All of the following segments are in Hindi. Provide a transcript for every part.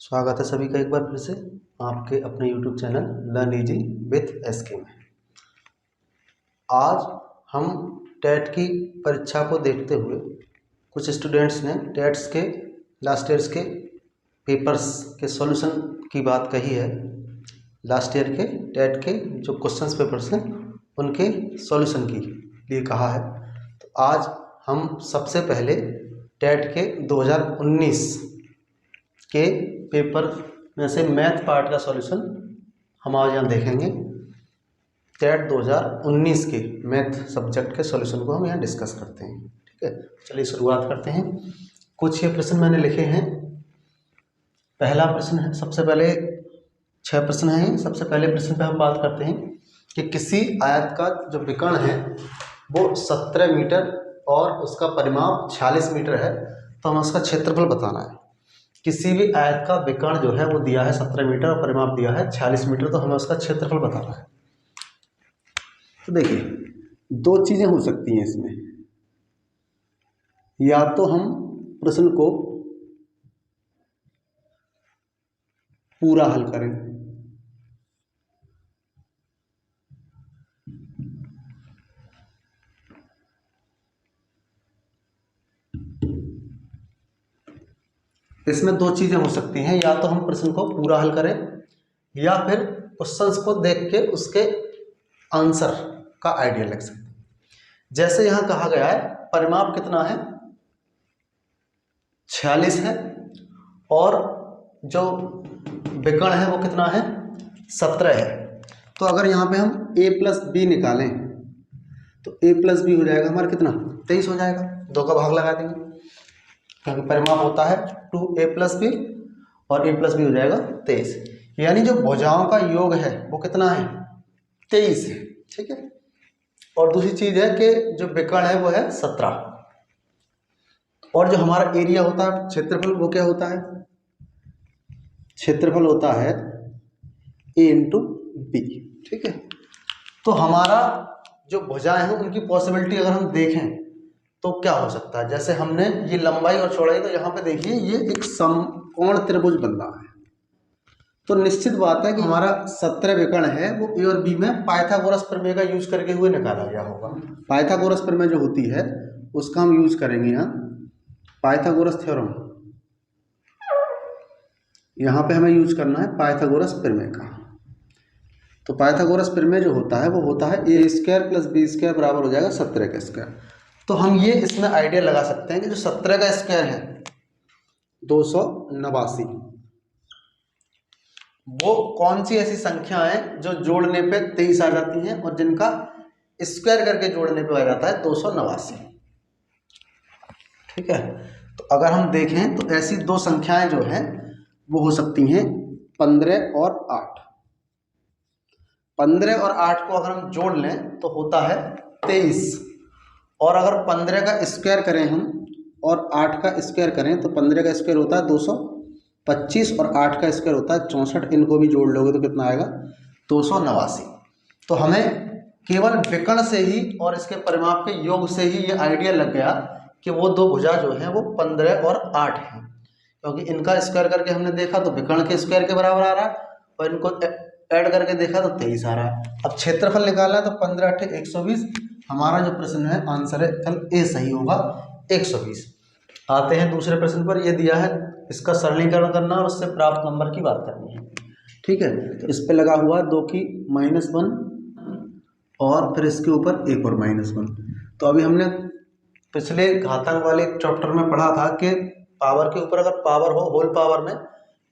स्वागत है सभी का एक बार फिर से आपके अपने YouTube channel learn easy with SK में। आज हम टेट की परीक्षा को देखते हुए कुछ स्टूडेंट्स ने टेट्स के लास्ट ईयर्स के पेपर्स के सॉल्यूशन की बात कही है। लास्ट ईयर के टेट के जो क्वेश्चंस पेपर्स हैं उनके सॉल्यूशन की लिए कहा है। तो आज हम सबसे पहले टेट के 2019 के पेपर में से मैथ पार्ट का सॉल्यूशन हम आज यहाँ देखेंगे। टेट 2019 के मैथ सब्जेक्ट के सॉल्यूशन को हम यहाँ डिस्कस करते हैं। ठीक है, चलिए शुरुआत करते हैं। कुछ ये प्रश्न मैंने लिखे हैं। पहला प्रश्न है, सबसे पहले 6 प्रश्न हैं। सबसे पहले प्रश्न पे हम बात करते हैं कि किसी आयत का जो विकर्ण है वो 17 मीटर और उसका परिमाप 46 मीटर है, तो हमें उसका क्षेत्रफल बताना है। किसी भी आयत का विकर्ण जो है वो दिया है 17 मीटर और परिमाप दिया है 46 मीटर, तो हमें उसका क्षेत्रफल बताना है। तो देखिए, दो चीजें हो सकती हैं इसमें। या तो हम प्रश्न को पूरा हल करें, इसमें दो चीजें हो सकती हैं। या तो हम प्रश्न को पूरा हल करें या फिर क्वेश्चंस को देख के उसके आंसर का आइडिया लग सकते हैं। जैसे यहां कहा गया है परिमाप कितना है, 46 है, और जो विकर्ण है वो कितना है, 17 है। तो अगर यहाँ पे हम a प्लस बी निकालें तो a प्लस बी हो जाएगा हमारा कितना, 23 हो जाएगा। 2 का भाग लगा देंगे क्योंकि परिमाप होता है 2a प्लस बी और a प्लस बी हो जाएगा 23। यानी जो भुजाओं का योग है वो कितना है, 23 है। ठीक है, और दूसरी चीज है कि जो विकर्ण है वो है 17, और जो हमारा एरिया होता है क्षेत्रफल वो क्या होता है, क्षेत्रफल होता है a इंटू बी। ठीक है, तो हमारा जो भुजाएं हैं उनकी पॉसिबिलिटी अगर हम देखें तो क्या हो सकता है। जैसे हमने ये लंबाई और चौड़ाई, तो यहाँ पे देखिए ये एक समकोण त्रिभुज बन रहा है, तो निश्चित बात है कि हमारा 17 विकर्ण है वो ए और बी में पाइथागोरस प्रमेय का यूज करके हुए निकाला गया होगा। पाइथागोरस प्रमेय जो होती है उसका हम यूज करेंगे यहाँ, पाइथागोरस थ्योरम। यहाँ पे हमें यूज करना है पाइथागोरस प्रमेय का। तो पाइथागोरस प्रमेय जो होता है वो होता है ए स्क्वायर प्लस बी स्क्वायर बराबर हो जाएगा 17 का स्क्वायर। तो हम ये इसमें आइडिया लगा सकते हैं कि जो 17 का स्क्वायर है 289, वो कौन सी ऐसी संख्या है जो जोड़ने पे 23 आ जाती हैं और जिनका स्क्वायर करके जोड़ने पे आ जाता है 289। ठीक है, तो अगर हम देखें तो ऐसी दो संख्याएं जो हैं वो हो सकती हैं 15 और 8। 15 और 8 को अगर हम जोड़ लें तो होता है 23, और अगर 15 का स्क्वायर करें हम और 8 का स्क्वायर करें तो 15 का स्क्वायर होता है 225 और 8 का स्क्वायर होता है 64। इनको भी जोड़ लोगे तो कितना आएगा, 289। तो हमें केवल विकर्ण से ही और इसके परिमाप के योग से ही ये आइडिया लग गया कि वो दो भुजा जो हैं वो 15 और 8 हैं, क्योंकि इनका स्क्वायर करके हमने देखा तो विकर्ण के स्क्वायर के बराबर आ रहा है, और इनको ऐड करके देखा तो 23 आ रहा है। अब क्षेत्रफल निकालना है तो 15 × 8 = 120। हमारा जो प्रश्न है आंसर है कल ए सही होगा, 120। आते हैं दूसरे प्रश्न पर। यह दिया है, इसका सरलीकरण करना और उससे प्राप्त नंबर की बात करनी है। ठीक है, तो इस पे लगा हुआ 2 की -1 और फिर इसके ऊपर एक और -1। तो अभी हमने पिछले घातांक वाले चैप्टर में पढ़ा था कि पावर के ऊपर अगर पावर हो होल पावर में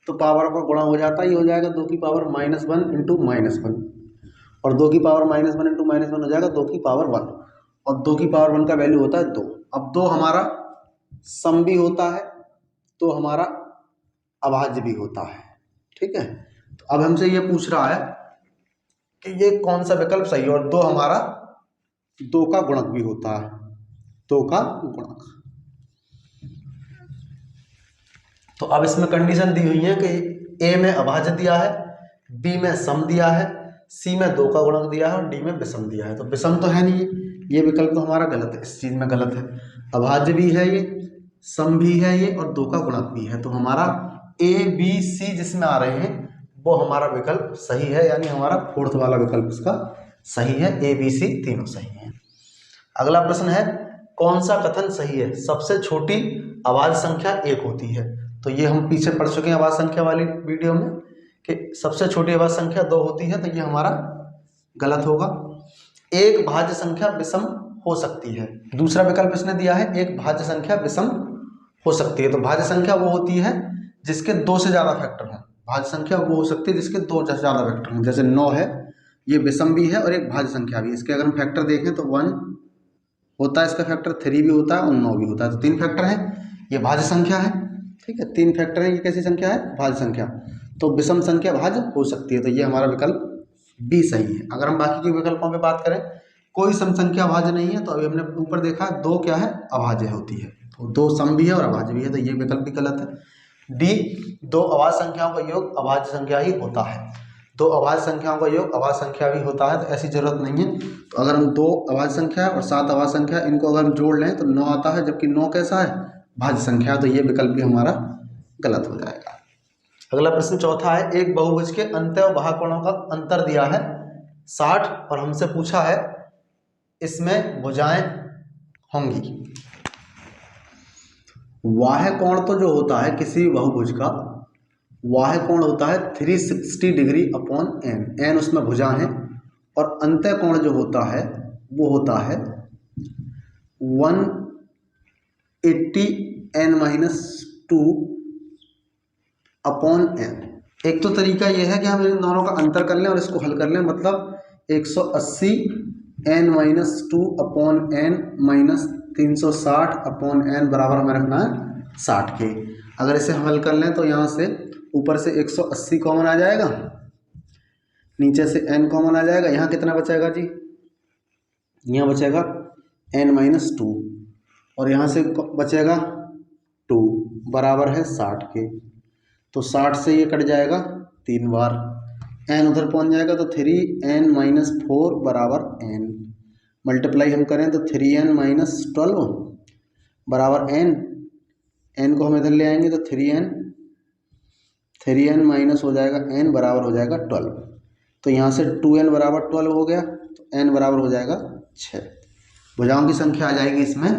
तो पावर का गुणा हो जाता है, ये हो जाएगा 2 की पावर -1 × -1, और 2 की पावर -1 × -1 हो जाएगा 2 की पावर 1, और 2 की पावर 1 का वैल्यू होता है 2। अब 2 हमारा सम भी होता है तो हमारा अभाज्य भी होता है। ठीक है, तो अब हमसे ये पूछ रहा है कि ये कौन सा विकल्प सही है, और 2 हमारा 2 का गुणक भी होता है, 2 का गुणक। तो अब इसमें कंडीशन दी हुई है कि ए में अभाज्य दिया है, बी में सम दिया है, सी में 2 का गुणक दिया है और डी में विषम दिया है। तो विषम तो है नहीं, ये विकल्प तो हमारा गलत है, इस चीज में गलत है। अभाज्य भी है ये, सम भी है ये, और 2 का गुणक भी है, तो हमारा ए बी सी जिसमें आ रहे हैं वो हमारा विकल्प सही है, यानी हमारा फोर्थ वाला विकल्प इसका सही है, ए बी सी तीनों सही हैं। अगला प्रश्न है कौन सा कथन सही है, सबसे छोटी अभाज्य संख्या 1 होती है। तो ये हम पीछे पढ़ चुके हैं अभाज्य संख्या वाली वीडियो में कि सबसे छोटी अभाज्य संख्या 2 होती है, तो ये हमारा गलत होगा। एक भाज्य संख्या विषम हो सकती है, दूसरा विकल्प इसने दिया है एक भाज्य संख्या विषम हो सकती है। तो भाज्य संख्या वो होती है जिसके 2 से ज़्यादा फैक्टर हों, भाज्य संख्या वो हो सकती है जिसके 2 से ज़्यादा फैक्टर हों। जैसे 9 है, ये विषम भी है और एक भाज्य संख्या भी। इसके अगर हम फैक्टर देखें तो 1 होता है इसका फैक्टर, 3 भी होता है और 9 भी होता है। तो 3 फैक्टर है, ये भाज्य संख्या है। ठीक है, 3 फैक्टर है, ये कैसी संख्या है, भाज्य संख्या। तो विषम संख्या भाज्य हो सकती है, तो ये हमारा विकल्प बी सही है। अगर हम बाकी के विकल्पों पे बात करें, कोई सम संख्या अभाज्य नहीं है, तो अभी हमने ऊपर देखा 2 क्या है, अभाज्य होती है। तो 2 सम भी है और अभाज्य भी है, तो ये विकल्प भी गलत है। डी 2 अभाज्य संख्याओं का योग अभाज्य संख्या ही होता है। 2 अभाज्य संख्याओं का योग अभाज्य संख्या भी होता है, तो ऐसी जरूरत नहीं है। तो अगर हम 2 अभाज्य संख्या और 7 अभाज्य संख्या इनको अगर हम जोड़ लें तो 9 आता है, जबकि 9 कैसा है, भाज्य संख्या। तो ये विकल्प भी हमारा गलत हो जाएगा। अगला प्रश्न चौथा है एक बहुभुज के अंत्य और बाह्य कोणों का अंतर दिया है 60 और हमसे पूछा है इसमें भुजाएं होंगी। बाह्य कोण तो जो होता है किसी बहुभुज का, बाह्य कोण होता है 360 डिग्री अपॉन एन, एन उसमें भुजा है। और अंत्य कोण जो होता है वो होता है 180 n-2 अपॉन एन। एक तो तरीका ये है कि हम इन दोनों का अंतर कर लें और इसको हल कर लें, मतलब 180 n-2 upon N minus 360 upon N बराबर हमें रखना है 60 के। अगर इसे हम हल कर लें तो यहाँ से ऊपर से 180 कॉमन आ जाएगा, नीचे से n कॉमन आ जाएगा। यहाँ कितना बचेगा जी, यहाँ बचेगा n-2 और यहाँ से बचेगा 2 बराबर है 60 के। तो 60 से ये कट जाएगा 3 बार, n उधर पहुँच जाएगा तो 3n-4 बराबर n। मल्टीप्लाई हम करें तो 3n-12 बराबर n, n को हम इधर ले आएंगे तो 3n माइनस हो जाएगा n बराबर हो जाएगा 12। तो यहाँ से 2n बराबर 12 हो गया, तो n बराबर हो जाएगा 6। भुजाओं की संख्या आ जाएगी इसमें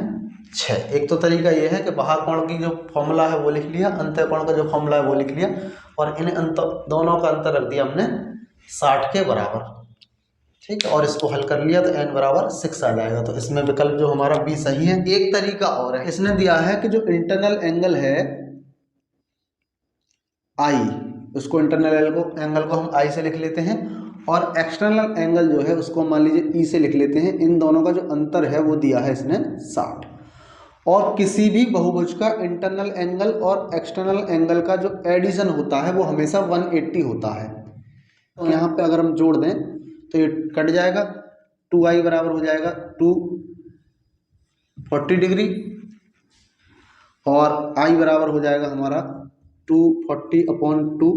6। एक तो तरीका ये है कि बाह्य कोण की जो फॉर्मूला है वो लिख लिया, अंत्य कोण का जो फॉर्मूला है वो लिख लिया और इन दोनों का अंतर रख दिया हमने 60 के बराबर। ठीक है, और इसको हल कर लिया तो n बराबर 6 आ जाएगा। तो इसमें विकल्प जो हमारा बी सही है। एक तरीका और है, इसने दिया है कि जो इंटरनल एंगल है I, उसको इंटरनल एंगल को हम I से लिख लेते हैं और एक्सटर्नल एंगल जो है उसको मान लीजिए E से लिख लेते हैं। इन दोनों का जो अंतर है वो दिया है इसने 60। और किसी भी बहुभुज का इंटरनल एंगल और एक्सटर्नल एंगल का जो एडिशन होता है वो हमेशा 180 होता है। तो यहाँ पे अगर हम जोड़ दें तो ये कट जाएगा, 2i बराबर हो जाएगा 240 डिग्री और i बराबर हो जाएगा हमारा 240 अपॉन 2,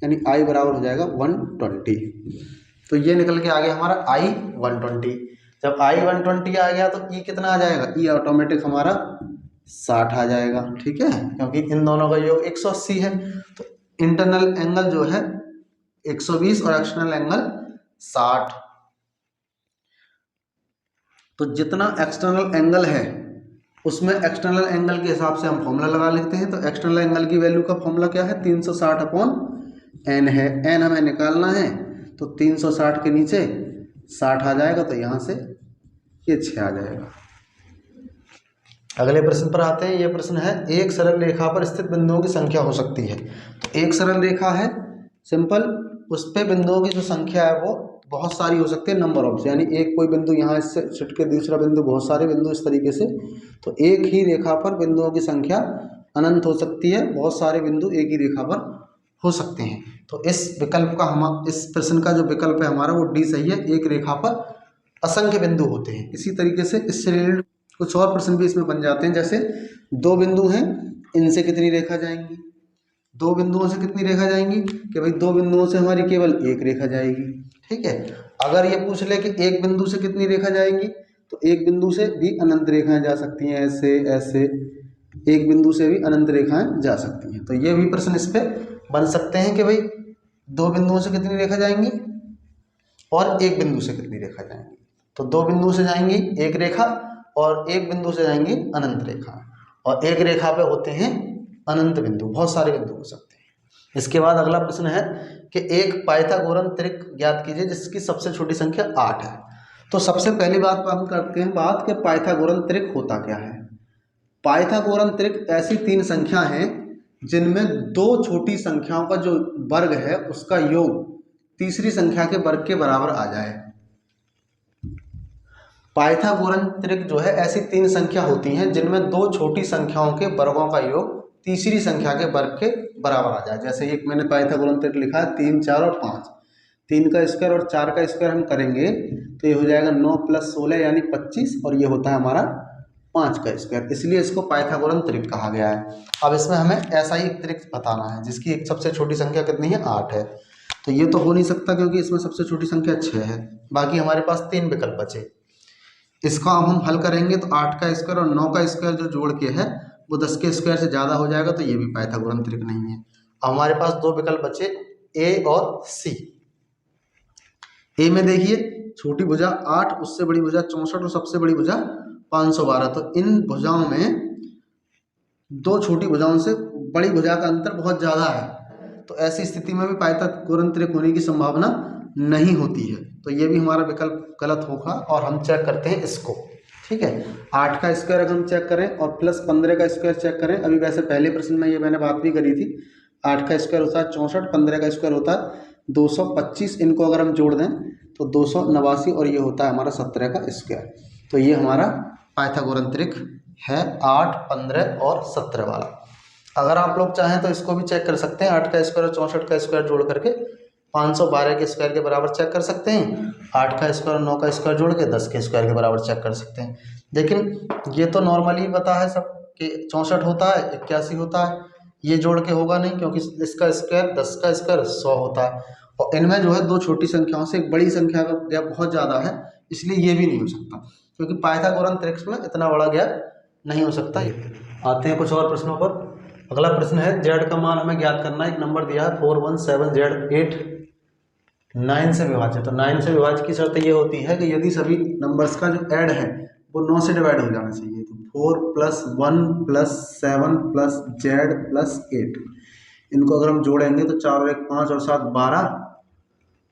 यानी i बराबर हो जाएगा 120। तो ये निकल के आ गया हमारा i 120। जब i 120 आ गया तो e कितना आ जाएगा, e ऑटोमेटिक हमारा 60 आ जाएगा। ठीक है, क्योंकि इन दोनों का योग 180 है। तो इंटरनल एंगल जो है 120 और एक्सटर्नल एंगल 60। तो जितना एक्सटर्नल एंगल है उसमें एक्सटर्नल एंगल के हिसाब से हम फॉर्मूला लगा लेते हैं। तो एक्सटर्नल एंगल की वैल्यू का फॉर्मूला क्या है, 360 अपॉन एन है। एन हमें निकालना है तो 360 के नीचे 60 आ जाएगा, तो यहाँ से ये 6 आ जाएगा। अगले प्रश्न पर आते हैं। ये प्रश्न है एक सरल रेखा पर स्थित बिंदुओं की संख्या हो सकती है। तो एक सरल रेखा है सिंपल, उस पे बिंदुओं की जो संख्या है वो बहुत सारी हो सकती है, नंबर ऑफ, यानी एक कोई बिंदु यहाँ इससे छिट के दूसरा बिंदु, बहुत सारे बिंदु इस तरीके से। तो एक ही रेखा पर बिंदुओं की संख्या अनंत हो सकती है, बहुत सारे बिंदु एक ही रेखा पर हो सकते हैं। तो इस विकल्प का इस प्रश्न का जो विकल्प है हमारा वो डी सही है। एक रेखा पर असंख्य बिंदु होते हैं। इसी तरीके से इससे रिलेटेड कुछ और प्रश्न भी इसमें बन जाते हैं, जैसे 2 बिंदु हैं, इनसे कितनी रेखा जाएंगी, 2 बिंदुओं से कितनी रेखा जाएंगी, कि भाई 2 बिंदुओं से हमारी केवल एक रेखा जाएगी। ठीक है, अगर ये पूछ ले कि एक बिंदु से कितनी रेखा जाएंगी, तो एक बिंदु से भी अनंत रेखाएं जा सकती हैं, ऐसे ऐसे एक बिंदु से भी अनंत रेखाएं जा सकती हैं। तो ये भी प्रश्न इस पे बन सकते हैं कि भाई दो बिंदुओं से कितनी रेखा जाएंगी और एक बिंदु से कितनी रेखा जाएंगी। तो दो बिंदु से जाएंगी एक रेखा और एक बिंदु से जाएंगी अनंत रेखा, और एक रेखा पे होते हैं अनंत बिंदु, बहुत सारे बिंदु हो सकते हैं। इसके बाद अगला प्रश्न है कि एक पाइथागोरन त्रिक ज्ञात कीजिए जिसकी सबसे छोटी संख्या 8 है। तो सबसे पहली बात हम करते हैं बात कि पाइथागोरन त्रिक होता क्या है। पाइथागोरन त्रिक ऐसी तीन संख्या हैं जिनमें दो छोटी संख्याओं का जो वर्ग है उसका योग तीसरी संख्या के वर्ग के बराबर आ जाए। पाइथागोरन त्रिक जो है ऐसी तीन संख्या होती हैं जिनमें दो छोटी संख्याओं के वर्गों का योग तीसरी संख्या के वर्ग के बराबर आ जाए। जैसे एक मैंने पाइथागोरन त्रिक लिखा है 3, 4 और 5। 3 का स्क्वायर और 4 का स्क्वायर हम करेंगे तो ये हो जाएगा 9 + 16 यानी 25, और ये होता है हमारा 5 का स्क्वायर, इसलिए इसको पाइथागोरन त्रिक कहा गया है। अब इसमें हमें ऐसा ही एक त्रिक बताना है जिसकी एक सबसे छोटी संख्या कितनी है 8 है। तो ये तो हो नहीं सकता क्योंकि इसमें सबसे छोटी संख्या 6 है। बाकी हमारे पास 3 विकल्प बचे। इसका अब हम हल करेंगे तो 8 का स्क्वायर और 9 का स्क्वायर जो जोड़ के है वो 10 के स्क्वायर से ज़्यादा हो जाएगा, तो ये भी पाइथागोरन त्रिक नहीं है। अब हमारे पास दो विकल्प बचे ए और सी। ए में देखिए छोटी भुजा 8, उससे बड़ी भुजा 64 और सबसे बड़ी भुजा 512। तो इन भुजाओं में दो छोटी भुजाओं से बड़ी भुजा का अंतर बहुत ज़्यादा है, तो ऐसी स्थिति में भी पाइथागोरन त्रिक होने की संभावना नहीं होती है। तो ये भी हमारा विकल्प गलत होगा और हम चेक करते हैं इसको। ठीक है, 8 का स्क्वायर अगर हम चेक करें और प्लस 15 का स्क्वायर चेक करें, अभी वैसे पहले प्रश्न में ये मैंने बात भी करी थी। 8 का स्क्वायर होता है 64, 15 का स्क्वायर होता है 225, इनको अगर हम जोड़ दें तो 289, और ये होता है हमारा 17 का स्क्वायर। तो ये हमारा पाइथागोरन त्रिक है 8, 15 और 17 वाला। अगर आप लोग चाहें तो इसको भी चेक कर सकते हैं। 8 का स्क्वायर और 64 का स्क्वायर जोड़ करके 512 के स्क्वायर के बराबर चेक कर सकते हैं। 8 का स्क्वायर और 9 का स्क्वायर जोड़ के 10 के स्क्वायर के बराबर चेक कर सकते हैं। लेकिन ये तो नॉर्मली पता है सब कि 64 होता है, 81 होता है, ये जोड़ के होगा नहीं क्योंकि इसका स्क्वायर 10 का स्क्वायर 100 होता है, और इनमें जो है दो छोटी संख्याओं से एक बड़ी संख्या का गैप बहुत ज़्यादा है, इसलिए ये भी नहीं हो सकता क्योंकि पाइथागोरन त्रिक में इतना बड़ा गैप नहीं हो सकता। आते हैं कुछ और प्रश्नों पर। अगला प्रश्न है z का मान हमें ज्ञात करना है। एक नंबर दिया है 417z 8 9 से विभाजित। तो 9 से विभाजित की शर्त ये होती है कि यदि सभी नंबर्स का जो ऐड है वो 9 से डिवाइड हो जाना चाहिए। तो 4 + 1 + 7 + z + 8, इनको अगर हम जोड़ेंगे तो 4 और 1 5 और 7 12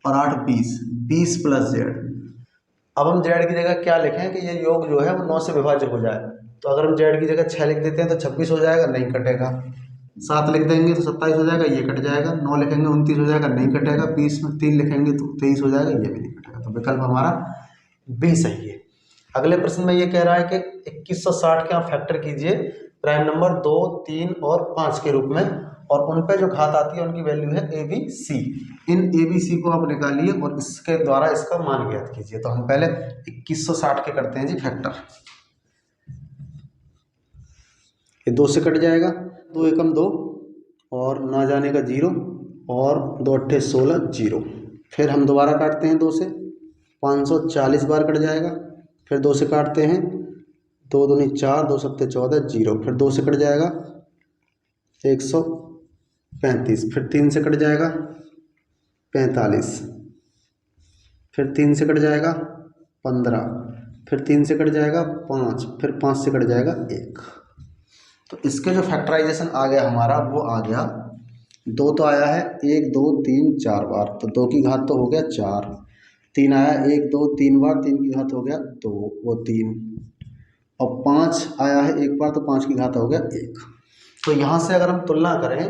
और 8 20, 20 + z। अब हम z की जगह क्या लिखें कि ये योग जो है वो 9 से विभाजित हो जाए। तो अगर हम z की जगह 6 लिख देते हैं तो 26 हो जाएगा, नहीं कटेगा। 7 लिख देंगे तो 27 हो जाएगा, ये कट जाएगा। 9 लिखेंगे 29 हो जाएगा, नहीं कटेगा। 20 में 3 लिखेंगे तो 23 हो जाएगा, ये भी नहीं कटेगा। तो विकल्प हमारा बी सही है। अगले प्रश्न में ये कह रहा है कि 2160 के आप फैक्टर कीजिए प्राइम नंबर 2, 3 और 5 के रूप में, और उन पे जो घात आती है उनकी वैल्यू है ABC। इन ABC को आप निकालिए और इसके द्वारा इसका मान ज्ञात कीजिए। तो हम पहले 2160 के करते हैं जी फैक्टर। ये 2 से कट जाएगा, 2 एकम 2 और ना जाने का 0, और 2 अट्ठे 16 0। फिर हम दोबारा काटते हैं 2 से, 540 बार कट जाएगा। फिर 2 से काटते हैं, 2 दूनी 4, 2 सत्ते 14 0। फिर 2 से कट जाएगा 135। फिर 3 से कट जाएगा 45। फिर 3 से कट जाएगा 15। फिर 3 से कट जाएगा 5। फिर 5 से कट जाएगा 1। तो इसके जो फैक्टराइजेशन आ गया हमारा वो आ गया 2 तो आया है 1 2 3 4 बार, तो 2 की घात तो हो गया 4। 3 आया 1 2 3 बार, 3 की घात हो गया 2, वो 3। और 5 आया है 1 बार, तो 5 की घात हो गया 1। तो यहाँ से अगर हम तुलना करें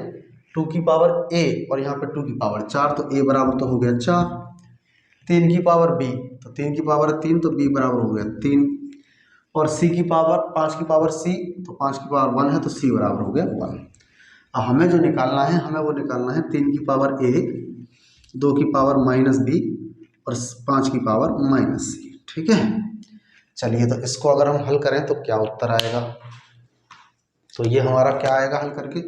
2 की पावर a और यहाँ पे 2 की पावर 4, तो a बराबर तो हो गया 4। 3 की पावर b, तो 3 की पावर 3, तो b बराबर हो गया 3। और c की पावर 5 की पावर c, तो 5 की पावर 1 है, तो c बराबर हो गया 1। अब हमें जो निकालना है, हमें वो निकालना है 3 की पावर a, 2 की पावर -b और 5 की पावर -c। ठीक है, चलिए तो इसको अगर हम हल करें तो क्या उत्तर आएगा। तो ये हमारा क्या आएगा हल करके,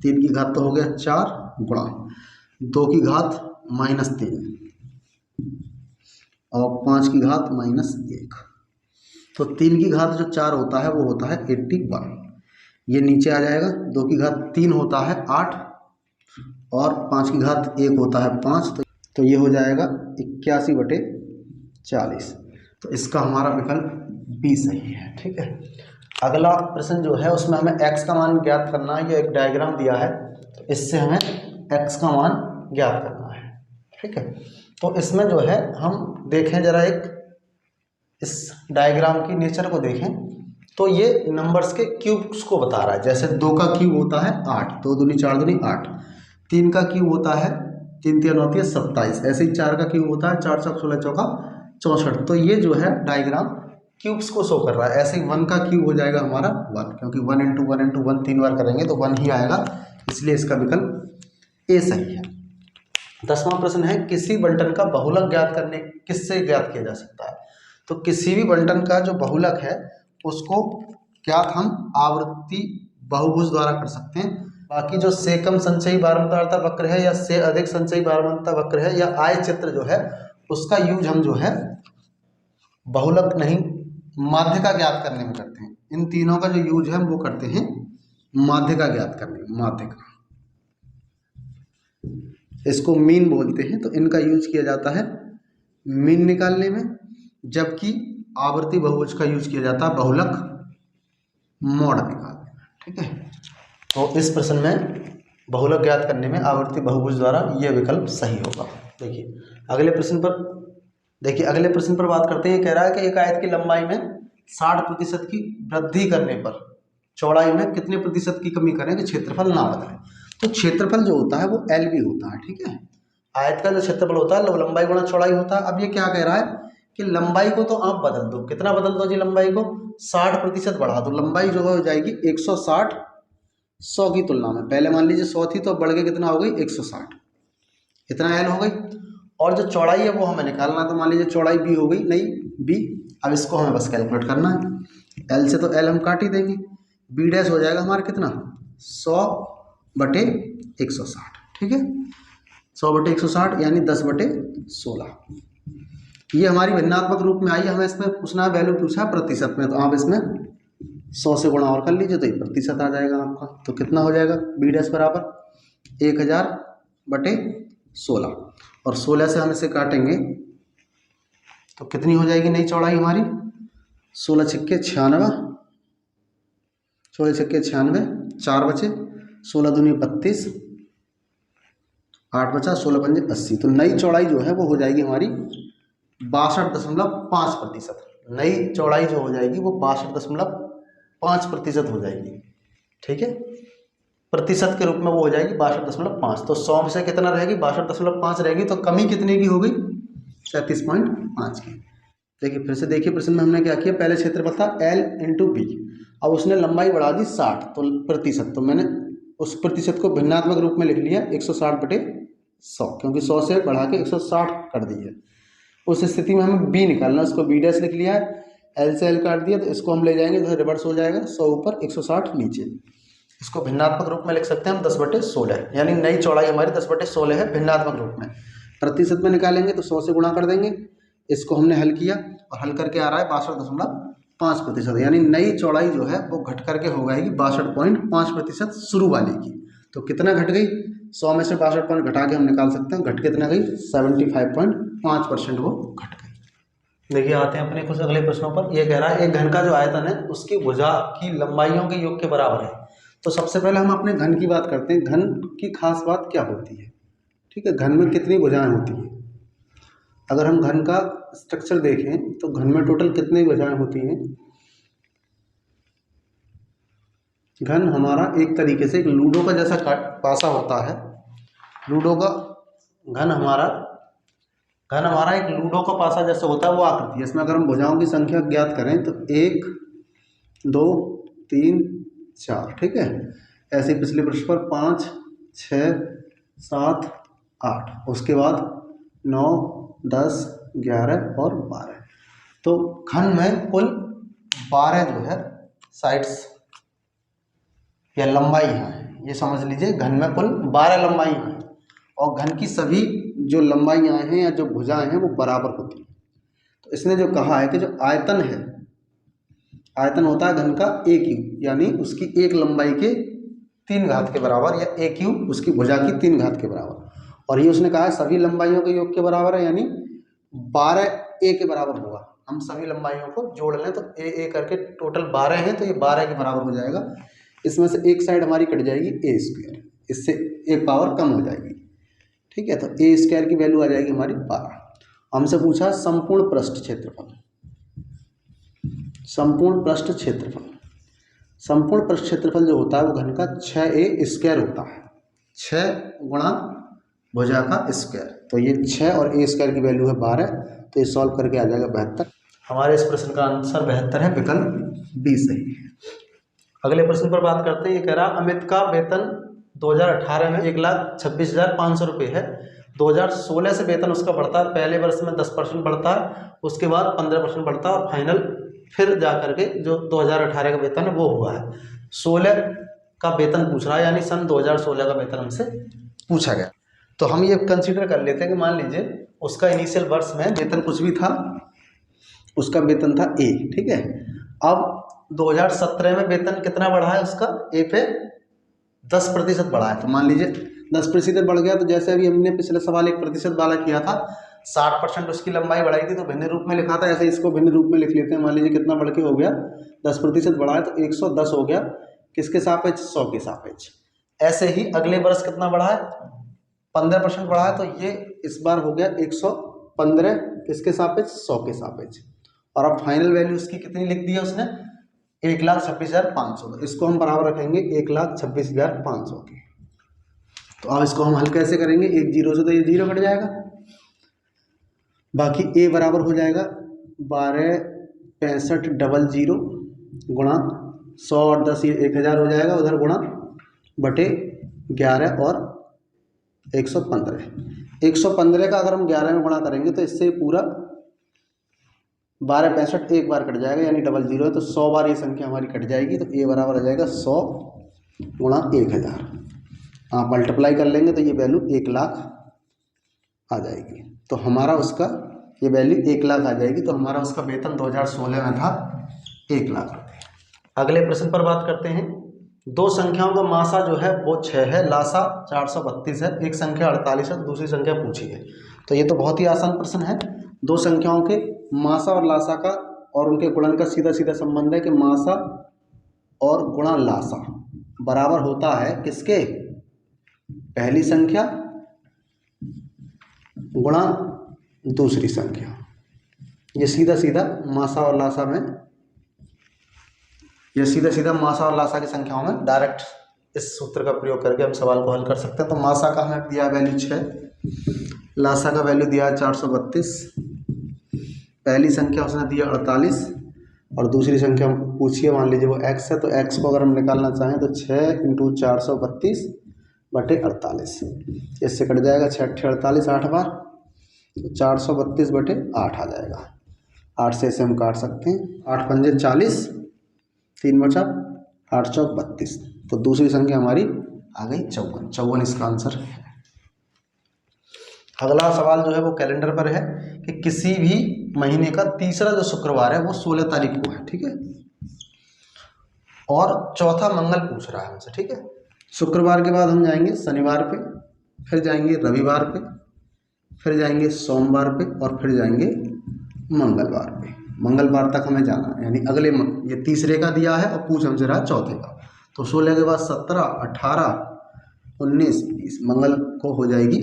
3 की घात तो हो गया 4 गुणा 2 की घात -3 और 5 की घात -1। तो 3 की घात जो 4 होता है वो होता है 81। ये नीचे आ जाएगा, 2 की घात 3 होता है 8 और 5 की घात 1 होता है 5, तो ये हो जाएगा 81/40। तो इसका हमारा विकल्प बी सही है। ठीक है, अगला प्रश्न जो है उसमें हमें x का मान ज्ञात करना है। ये एक डायग्राम दिया है, तो इससे हमें x का मान ज्ञात करना है। ठीक है, तो इसमें जो है हम देखें जरा, एक इस डायग्राम की नेचर को देखें तो ये नंबर्स के क्यूब्स को बता रहा है। जैसे 2 का क्यूब होता है 8, 2 दूनी 4 दूनी 8। 3 का क्यूब होता है 3 3 होती है 27। ऐसे ही 4 का क्यूब होता है 4 4 16 चौका 64। तो ये जो है डायग्राम क्यूब्स को शो कर रहा है। ऐसे ही 1 का क्यूब हो जाएगा हमारा 1, क्योंकि 1 × 1 × 1 3 बार करेंगे तो 1 ही आएगा, इसलिए इसका विकल्प ए सही है। 10वां प्रश्न है, किसी बंटन का बहुलक ज्ञात करने किससे ज्ञात किया जा सकता है? तो किसी भी बंटन का जो बहुलक है उसको ज्ञात हम आवर्ती बहुभुज द्वारा कर सकते हैं। बाकी जो से कम संचयी बारंबारता वक्र है या से अधिक संचयी बारंबारता वक्र है या आय चित्र जो है उसका यूज हम जो है बहुलक नहीं माध्यिका ज्ञात करने में करते हैं। इन तीनों का जो यूज है हम वो करते हैं माध्यिका ज्ञात करने में। माध्यिका, इसको मीन बोलते हैं, तो इनका यूज किया जाता है मीन निकालने में, जबकि आवर्ती बहुभुज का यूज किया जाता है बहुलक मॉड निकालने में। ठीक है, तो इस प्रश्न में बहुलक ज्ञात करने में आवर्ती बहुभुज द्वारा यह विकल्प सही होगा। देखिए अगले प्रश्न पर बात करते हैं। ये कह रहा है कि एक आयत की लंबाई में 60% की वृद्धि करने पर चौड़ाई में कितने प्रतिशत की कमी करें कि क्षेत्रफल ना बदले? तो क्षेत्रफल जो होता है वो एल बी होता है। ठीक है, आयत का जो क्षेत्रफल होता है लंबाई गुणा चौड़ाई होता है। अब ये क्या कह रहा है कि लंबाई को तो आप बदल दो। कितना बदल दो जी? लंबाई को 60% बढ़ा दो। लंबाई जो हो जाएगी 160 100 की तुलना में। पहले मान लीजिए 100 थी तो बढ़ के कितना हो गई 160, इतना एल हो गई। और जो चौड़ाई है वो हमें निकालना, तो मान लीजिए चौड़ाई बी हो गई, नहीं बी। अब इसको हमें बस कैलकुलेट करना है। एल से तो एल हम काट ही देंगे, बी डैश हो जाएगा हमारा कितना 100/160। ठीक है, 100/160 यानी 10/16। ये हमारी भिन्नात्मक रूप में आई है। हमें इसमें पूछना है, वैल्यू पूछा है प्रतिशत में, तो आप इसमें 100 से गुणा और कर लीजिए तो ये प्रतिशत आ जाएगा आपका। तो कितना हो जाएगा बी डैश बराबर 1000/16, और 16 से हम इसे काटेंगे तो कितनी हो जाएगी नई चौड़ाई हमारी 16 छक्के 96, 16 छक्के 96, 4 बचे, 16 दूनी 32, 8 बचा, 16 पंजे 80। तो नई चौड़ाई जो है वो हो जाएगी हमारी 62.5%। नई चौड़ाई जो हो जाएगी वो 62.5% हो जाएगी। ठीक है, प्रतिशत के रूप में वो हो जाएगी 62.5। तो 100 में से कितना रहेगी 62.5 रहेगी, तो कमी कितने की हो गई 37.5 की। देखिए फिर से देखिए प्रश्न में हमने क्या किया, पहले क्षेत्रफल था L × B, अब उसने लंबाई बढ़ा दी 60 तो प्रतिशत, तो मैंने उस प्रतिशत को भिन्नात्मक रूप में लिख लिया 160/100, क्योंकि 100 से बढ़ा के 160 कर दी है। उस स्थिति में हमें B निकालना, उसको B डैश लिख लिया है, L से L काट दिया, तो इसको हम ले जाएंगे तो रिवर्स हो जाएगा, 100 ऊपर 160 नीचे। इसको भिन्नात्मक रूप में लिख सकते हैं हम 10/16, यानी नई चौड़ाई हमारी 10/16 है भिन्नात्मक रूप में। प्रतिशत में निकालेंगे तो 100 से गुणा कर देंगे। इसको हमने हल किया और हल करके आ रहा है 62.5%, यानी नई चौड़ाई जो है वो घट करके हो जाएगी 62.5% शुरू वाली की। तो कितना घट गई 100 में से 62 पॉइंट घटा के हम निकाल सकते हैं, घट कितना गई 75.5% वो घट गई। देखिए आते हैं अपने कुछ अगले प्रश्नों पर। यह कह रहा है एक घन का जो आयतन है उसकी भुजा की लंबाइयों के योग के बराबर है। तो सबसे पहले हम अपने घन की बात करते हैं। घन की खास बात क्या होती है? ठीक है, घन में कितनी भुजाएं होती हैं? अगर हम घन का स्ट्रक्चर देखें तो घन में टोटल कितनी भुजाएं होती हैं? घन हमारा एक तरीके से एक लूडो का जैसा पासा होता है। लूडो का घन हमारा एक लूडो का पासा जैसा होता है, वो आकृति है। इसमें अगर हम भुजाओं की संख्या ज्ञात करें तो 1 2 3 4, ठीक है। ऐसे पिछले पृष्ठ पर 5 6 7 8, उसके बाद 9 10 11 और 12। तो घन में कुल 12 जो है साइड्स या लंबाई है, ये समझ लीजिए। घन में कुल 12 लंबाई हैं और घन की सभी जो लंबाइयाँ हैं या जो भुजाएं हैं वो बराबर होती हैं। तो इसने जो कहा है कि जो आयतन है आयतन होता है घन का ए क्यूब, यानी उसकी एक लंबाई के 3 घात के बराबर, या ए क्यूब उसकी भुजा की 3 घात के बराबर। और ये उसने कहा है सभी लंबाइयों के योग के बराबर है, यानी 12 ए के बराबर होगा। हम सभी लंबाइयों को जोड़ लें तो ए करके टोटल 12 हैं, तो ये 12 के बराबर हो जाएगा। इसमें से एक साइड हमारी कट जाएगी ए स्क्वायर, इससे एक पावर कम हो जाएगी, ठीक है। तो ए स्क्वायर की वैल्यू आ जाएगी हमारी 12। हमसे पूछा संपूर्ण पृष्ठ क्षेत्रफल। संपूर्ण पृष्ठ क्षेत्रफल, संपूर्ण पृष्ठ क्षेत्रफल जो होता है वो घन का 6a स्क्वायर होता है। 6 गुणा भुजा का स्क्वायर, तो ये 6 और a स्क्वायर की वैल्यू है 12, तो ये सॉल्व करके आ जाएगा 72। हमारे इस प्रश्न का आंसर 72 है, विकल्प बी सही है। अगले प्रश्न पर बात करते हैं। ये कह रहा अमित का वेतन 2018 में 1,26,500 रुपये है। 2016 से वेतन उसका बढ़ता है, पहले वर्ष में 10% बढ़ता है, उसके बाद 15% बढ़ता है, और फाइनल फिर जा करके जो 2018 का वेतन है वो हुआ है। 16 का वेतन पूछ रहा है, यानी सन 2016 का वेतन हमसे पूछा गया। तो हम ये कंसीडर कर लेते हैं कि मान लीजिए उसका इनिशियल वर्ष में वेतन कुछ भी था, उसका वेतन था ए, ठीक है। अब 2017 में वेतन कितना बढ़ा है उसका, ए पे 10% बढ़ा है। तो मान लीजिए 10% बढ़ गया, तो जैसे अभी हमने पिछले सवाल 1% वाला किया था, 60% उसकी लंबाई बढ़ाई थी तो भिन्न रूप में लिखा था, ऐसे इसको भिन्न रूप में लिख लेते हैं। मान लीजिए कितना बढ़ के हो गया, 10% बढ़ा है तो 110 हो गया, किसके सापेक्ष, 100 के सापेक्ष। ऐसे ही अगले वर्ष कितना बढ़ा है, 15% बढ़ा है, तो ये इस बार हो गया 115, किसके सापेक्ष, 100 के सापेक्ष। और अब फाइनल वैल्यू उसकी कितनी लिख दी है उसने, 1,26,500। इसको हम बराबर रखेंगे 1,26,500 के। तो अब इसको हम हल कैसे करेंगे, एक जीरो से तो ये जीरो कट जाएगा, बाकी ए बराबर हो जाएगा 12,65,00 गुणा 100 और 10, ये 1,000 हो जाएगा, उधर गुणा बटे 11 और 115। 115 का अगर हम 11 में गुणा करेंगे तो इससे पूरा 12,65 एक बार कट जाएगा, यानी 00 है, तो 100 बार ये संख्या हमारी कट जाएगी। तो ए बराबर आ जाएगा 100 गुणा 1,000। आप मल्टीप्लाई कर लेंगे तो ये वैल्यू 1,00,000 आ जाएगी। तो हमारा उसका ये वैल्यू 1,00,000 आ जाएगी। तो हमारा उसका वेतन 2016 में था 1,00,000 रुपये। अगले प्रश्न पर बात करते हैं। दो संख्याओं का मासा जो है वो 6 है, लासा 432 है, एक संख्या 48 है, दूसरी संख्या पूछी है। तो ये तो बहुत ही आसान प्रश्न है। दो संख्याओं के मासा और लासा का और उनके गुणन का सीधा सीधा संबंध है कि मासा और गुणा लासा बराबर होता है किसके, पहली संख्या गुणा दूसरी संख्या। ये सीधा सीधा मासा और लासा में, ये सीधा सीधा मासा और लासा की संख्याओं में डायरेक्ट इस सूत्र का प्रयोग करके हम सवाल को हल कर सकते हैं। तो मासा का हमें दिया वैल्यू 6, लासा का वैल्यू दिया 432, पहली संख्या उसने दिया 48 और दूसरी संख्या पूछी है, मान लीजिए वो x है, तो x को अगर हम निकालना चाहें तो 6 × 432 बटे 48, इससे कट जाएगा 6 × 48 8 बार, तो 432 बटे 8 आ जाएगा। 8 से इसे हम काट सकते हैं, 8 पंजे 40, 3 बचा 8 चौक 32, तो दूसरी संख्या हमारी आ गई 54 इसका आंसर है। अगला सवाल जो है वो कैलेंडर पर है कि किसी भी महीने का तीसरा जो शुक्रवार है वो 16 तारीख को है, ठीक है, और चौथा मंगल पूछ रहा है हमसे, ठीक है। शुक्रवार के बाद हम जाएंगे शनिवार पे, फिर जाएंगे रविवार पे, फिर जाएंगे सोमवार पे और फिर जाएंगे मंगलवार पे। मंगलवार तक हमें जाना है, यानी अगले ये तीसरे का दिया है और पूछ हमसे रहा चौथे का। तो 16 के बाद 17, 18, 19, 20, मंगल को हो जाएगी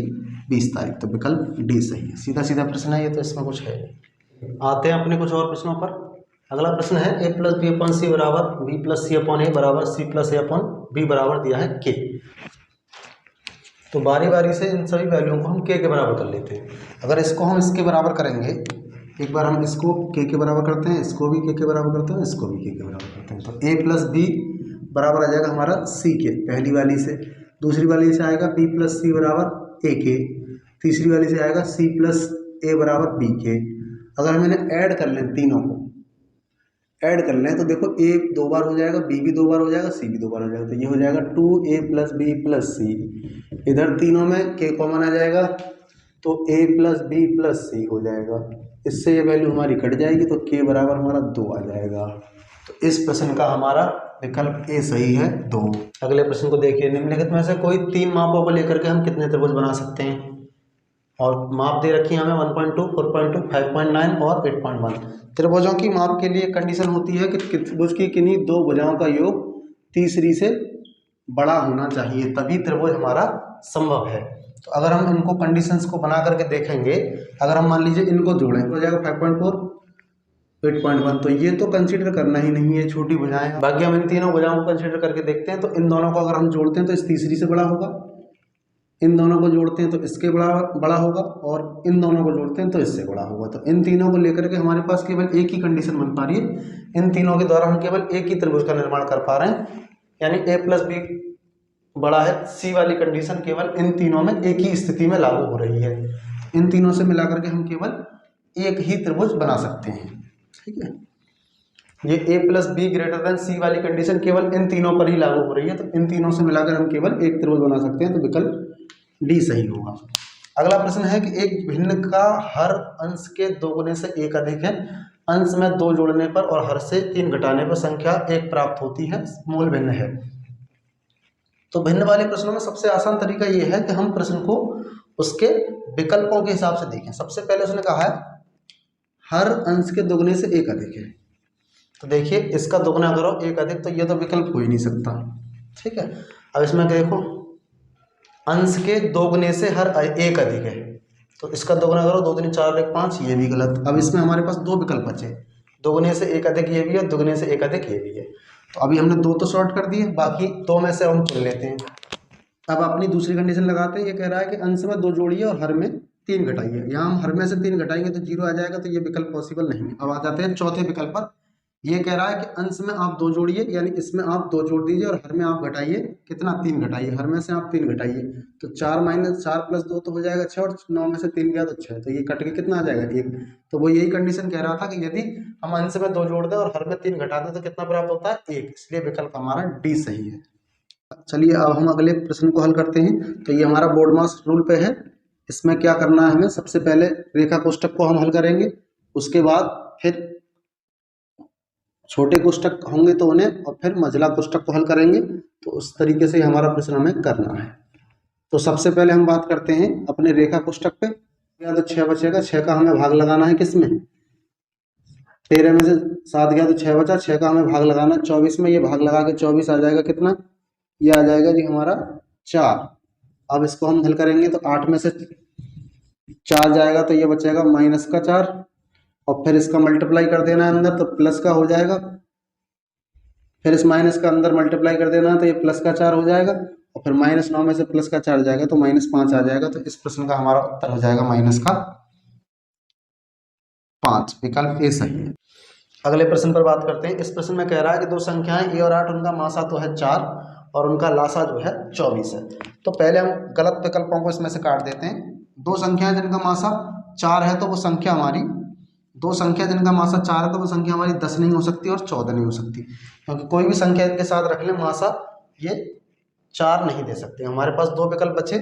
20 तारीख। तो विकल्प डी सही है। सीधा सीधा प्रश्न है ये, तो इसमें कुछ है नहीं। आते हैं अपने कुछ और प्रश्नों पर। अगला प्रश्न है a + b/c बराबर b + c/a बराबर c + a/b बराबर दिया है k। तो बारी बारी से इन सभी वैल्यूओं को हम k के बराबर कर लेते हैं। अगर इसको हम इसके बराबर करेंगे, एक बार हम इसको k के बराबर करते हैं, इसको भी k के बराबर करते हैं, इसको भी k के बराबर करते हैं। तो a + b बराबर आ जाएगा हमारा c के, पहली वाली से। दूसरी वाली से आएगा b + c बराबर a के। तीसरी वाली से आएगा c + a बराबर b के। अगर हम इन्हें ऐड कर लें, तीनों को ऐड कर लें तो देखो a 2 बार हो जाएगा, b भी 2 बार हो जाएगा, c भी 2 बार हो जाएगा। तो ये हो जाएगा 2a + b + c। इधर तीनों में k कॉमन आ जाएगा तो a + b + c हो जाएगा। इससे ये वैल्यू हमारी कट जाएगी तो k बराबर हमारा 2 आ जाएगा। तो इस प्रश्न का हमारा विकल्प ए सही है 2। अगले प्रश्न को देखिए, निम्नलिखित में से कोई 3 मापों को लेकर के हम कितने त्रिभुज बना सकते हैं। और माप दे रखी है हमें 1.2, 4.2, 5.9 और 8.1। त्रिभुजों की माप के लिए कंडीशन होती है कि त्रिभुज की किन्हीं दो भुजाओं का योग तीसरी से बड़ा होना चाहिए, तभी त्रिभुज हमारा संभव है। तो अगर हम इनको कंडीशंस को बना करके देखेंगे, अगर हम मान लीजिए इनको जोड़ें तो हो जाएगा 5.4, 8.1, तो ये तो कंसीडर करना ही नहीं है, छोटी भुजाएं हैं। बाकी हम इन तीनों भुजाओं को कंसीडर करके देखते हैं, तो इन दोनों को अगर हम जोड़ते हैं तो इस तीसरी से बड़ा होगा, इन दोनों को जोड़ते हैं तो इसके बड़ा होगा, और इन दोनों को जोड़ते हैं तो इससे बड़ा होगा। तो इन तीनों को लेकर के हमारे पास केवल एक ही कंडीशन बन पा रही है, इन तीनों के द्वारा हम केवल एक ही त्रिभुज का निर्माण कर पा रहे हैं, यानी a + b बड़ा है c वाली कंडीशन केवल इन तीनों में एक ही स्थिति में लागू हो रही है। इन तीनों से मिलाकर के हम केवल एक ही त्रिभुज बना सकते हैं, ठीक है। ये a + b > c वाली कंडीशन केवल इन तीनों पर ही लागू हो रही है, तो इन तीनों से मिलाकर हम केवल एक त्रिभुज बना सकते हैं, तो विकल्प डी सही होगा। अगला प्रश्न है कि एक भिन्न का हर अंश के दोगुने से एक अधिक है, अंश में 2 जोड़ने पर और हर से 3 घटाने पर संख्या 1 प्राप्त होती है, मूल भिन्न है। तो भिन्न वाले प्रश्नों में सबसे आसान तरीका यह है कि हम प्रश्न को उसके विकल्पों के हिसाब से देखें। सबसे पहले उसने कहा है हर अंश के दोगुने से एक अधिक है, तो देखिए इसका दोगुना करो 1 अधिक, तो ये तो विकल्प हो ही नहीं सकता, ठीक है। अब इसमें देखो अंश के दोगुने से हर एक अधिक है, तो इसका दोगुना करो 2 3 4 1 5, ये भी गलत। अब इसमें हमारे पास 2 विकल्प बचे, दोगुने से एक अधिक ये भी है, दुगुने से एक अधिक ये भी है। तो अभी हमने 2 तो शॉर्ट कर दिए, बाकी 2 में से हम चुन लेते हैं। अब अपनी दूसरी कंडीशन लगाते हैं। ये कह रहा है कि अंश में 2 जोड़िए और हर में 3 घटाइए। यहाँ हम हर में से 3 घटाएंगे तो 0 आ जाएगा, तो ये विकल्प पॉसिबल नहीं है। अब आ जाते हैं चौथे विकल्प पर। ये कह रहा है कि अंश में आप 2 जोड़िए, यानी इसमें आप 2 जोड़ दीजिए और हर में आप घटाइए कितना, 3 घटाइए। हर में से आप 3 घटाइए तो 4 - 4 + 2 तो हो जाएगा 6, और 9 में से 3 गया तो 6, तो ये कट के कितना आ जाएगा 1। तो वो यही कंडीशन कह रहा था कि यदि हम अंश में 2 जोड़ दें और हर में 3 घटा दें तो कितना प्राप्त होता है 1, इसलिए विकल्प हमारा डी सही है। चलिए अब हम अगले प्रश्न को हल करते हैं। तो ये हमारा बोर्ड मास रूल पे है। इसमें क्या करना है हमें, सबसे पहले रेखा कोष्ठक को हम हल करेंगे, उसके बाद फिर छोटे कोष्ठक होंगे तो उन्हें, और फिर मझला कोष्ठक को हल करेंगे। तो उस तरीके से हमारा प्रश्न हमें करना है। तो सबसे पहले हम बात करते हैं अपने रेखा कोष्ठक पे। या तो 6 बचेगा, 6 का हमें भाग लगाना है किसमें, 13 में से 7 गया तो 6 बचा, 6 का हमें भाग लगाना 24 में। ये भाग लगा के 24 आ जाएगा कितना, ये आ जाएगा जी हमारा 4। अब इसको हम हल करेंगे तो 8 में से 4 जाएगा तो ये बचेगा -4, और फिर इसका मल्टीप्लाई कर देना है अंदर तो प्लस का हो जाएगा, फिर इस माइनस का अंदर मल्टीप्लाई कर देना है तो ये +4 हो जाएगा, और फिर -9 में से +4 जाएगा तो -5 आ जाएगा। तो इस प्रश्न का हमारा उत्तर हो जाएगा -5, विकल्प ए सही है। अगले प्रश्न पर बात करते हैं। इस प्रश्न में कह रहा है कि 2 संख्याएं a और 8, उनका मासा तो है 4 और उनका लासा जो है 24 है। तो पहले हम गलत विकल्पों को इसमें से काट देते हैं। 2 संख्याएं जिनका मासा 4 है तो वो संख्या हमारी 2 संख्या जिनका मासा 4 है तो वो संख्या हमारी 10 नहीं हो सकती और 14 नहीं हो सकती, क्योंकि कोई भी संख्या इनके साथ रख लें मासा ये 4 नहीं दे सकते। हमारे पास 2 विकल्प बचे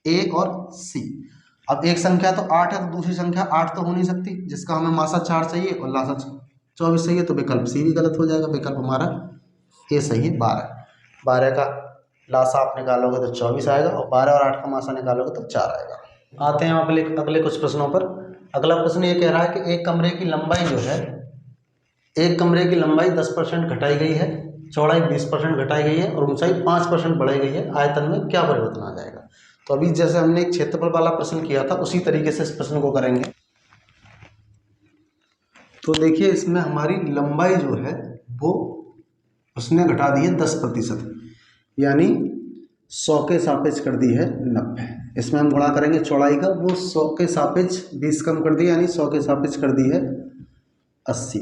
ए और सी। अब एक संख्या तो 8 है तो दूसरी संख्या 8 तो हो नहीं सकती, जिसका हमें मासा 4 चाहिए और लासा 24 चाहिए, तो विकल्प सी भी गलत हो जाएगा। विकल्प हमारा ए सही है 12 का लासा आप निकालोगे तो 24 आएगा, और 12 और 8 का मासा निकालोगे तो 4 आएगा। आते हैं अगले कुछ प्रश्नों पर। अगला प्रश्न ये कह रहा है कि एक कमरे की लंबाई जो है, एक कमरे की लंबाई 10% घटाई गई है, चौड़ाई 20% घटाई गई है और ऊंचाई 5% बढ़ाई गई है, आयतन में क्या परिवर्तन आ जाएगा। तो अभी जैसे हमने एक क्षेत्रफल वाला प्रश्न किया था उसी तरीके से इस प्रश्न को करेंगे। तो देखिए इसमें हमारी लंबाई जो है वो उसने घटा दी है 10%, यानी 100 के सापेक्ष कर दी है 90। इसमें हम गुणा करेंगे चौड़ाई का, वो 100 के सापेक्ष 20 कम कर दी, यानी 100 के सापेक्ष कर दी है 80,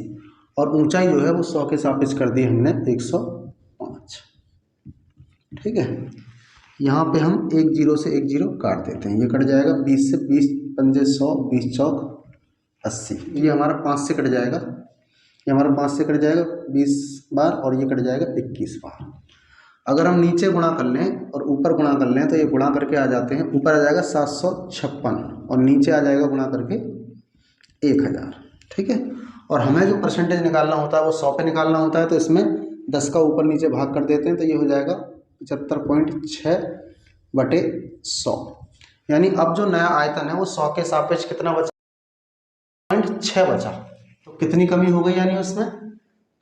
और ऊंचाई जो है वो 100 के सापेक्ष कर दी हमने 105। ठीक है, यहाँ पे हम एक 0 से एक 0 काट देते हैं, ये कट जाएगा 20 से 20 पंजे 100, 20 चौक 80, ये हमारा 5 से कट जाएगा, ये हमारा 5 से कट जाएगा 20 बार, और ये कट जाएगा 21 बार। अगर हम नीचे गुणा कर लें और ऊपर गुणा कर लें तो ये गुणा करके आ जाते हैं, ऊपर आ जाएगा 756 और नीचे आ जाएगा गुणा करके 1000। ठीक है, और हमें जो परसेंटेज निकालना होता है वो 100 पे निकालना होता है, तो इसमें 10 का ऊपर नीचे भाग कर देते हैं, तो ये हो जाएगा 75.6/100। यानी अब जो नया आयतन है वो 100 के सापेक्ष कितना बचा, 0.6 बचा। तो कितनी कमी हो गई, यानी उसमें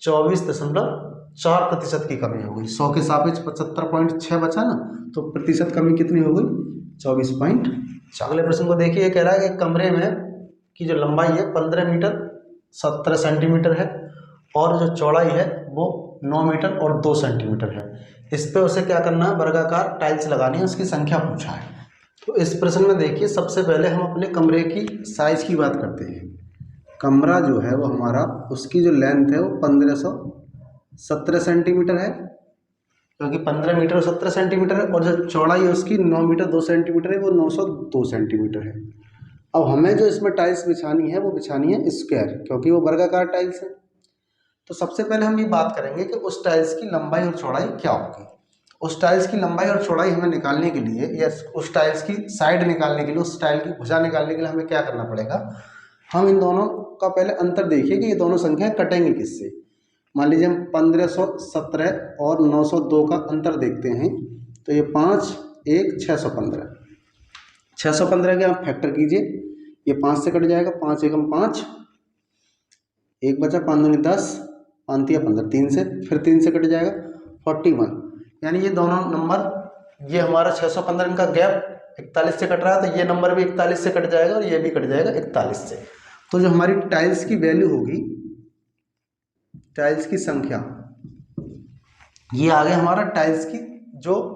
24.4% की कमी हो गई। 100 के सापेक्ष 75.6 बचा ना, तो प्रतिशत कमी कितनी हो गई, 24.4। अगले प्रश्न को देखिए, ये कह रहा है कि कमरे में की जो लंबाई है 15 मीटर 17 सेंटीमीटर है और जो चौड़ाई है वो 9 मीटर और 2 सेंटीमीटर है। इस पे उसे क्या करना है, वर्गाकार टाइल्स लगानी है, उसकी संख्या पूछा है। तो इस प्रश्न में देखिए, सबसे पहले हम अपने कमरे की साइज की बात करते हैं। कमरा जो है वो हमारा, उसकी जो लेंथ है वो 1517 सेंटीमीटर है, क्योंकि 15 मीटर और 17 सेंटीमीटर है, और जो चौड़ाई है उसकी 9 मीटर 2 सेंटीमीटर है, वो 902 सेंटीमीटर है। अब हमें जो इसमें टाइल्स बिछानी है वो बिछानी है स्क्वायर, क्योंकि वो वर्गाकार टाइल्स है। तो सबसे पहले हम ये बात करेंगे कि उस टाइल्स की लंबाई और चौड़ाई क्या होगी। उस टाइल्स की लंबाई और चौड़ाई हमें निकालने के लिए, या उस टाइल्स की साइड निकालने के लिए, उस टाइल की भुजा निकालने के लिए हमें क्या करना पड़ेगा, हम इन दोनों का पहले अंतर देखिए कि ये दोनों संख्याएं कटेंगी किससे। मान लीजिए हम 1517 और 902 का अंतर देखते हैं, तो ये 5 1 615, 615 के आप फैक्टर कीजिए, ये 5 से कट जाएगा, 5 एकम 5, 1 बचा, 5 दूनी 10, 5 तिया 15, 3 से, फिर 3 से कट जाएगा 41। यानी ये दोनों नंबर, ये हमारा 615 इनका गैप 41 से कट रहा है, तो ये नंबर भी 41 से कट जाएगा और ये भी कट जाएगा 41 से। तो जो हमारी टाइल्स की वैल्यू होगी, टाइल्स की संख्या, ये आ गया हमारा टाइल्स की जो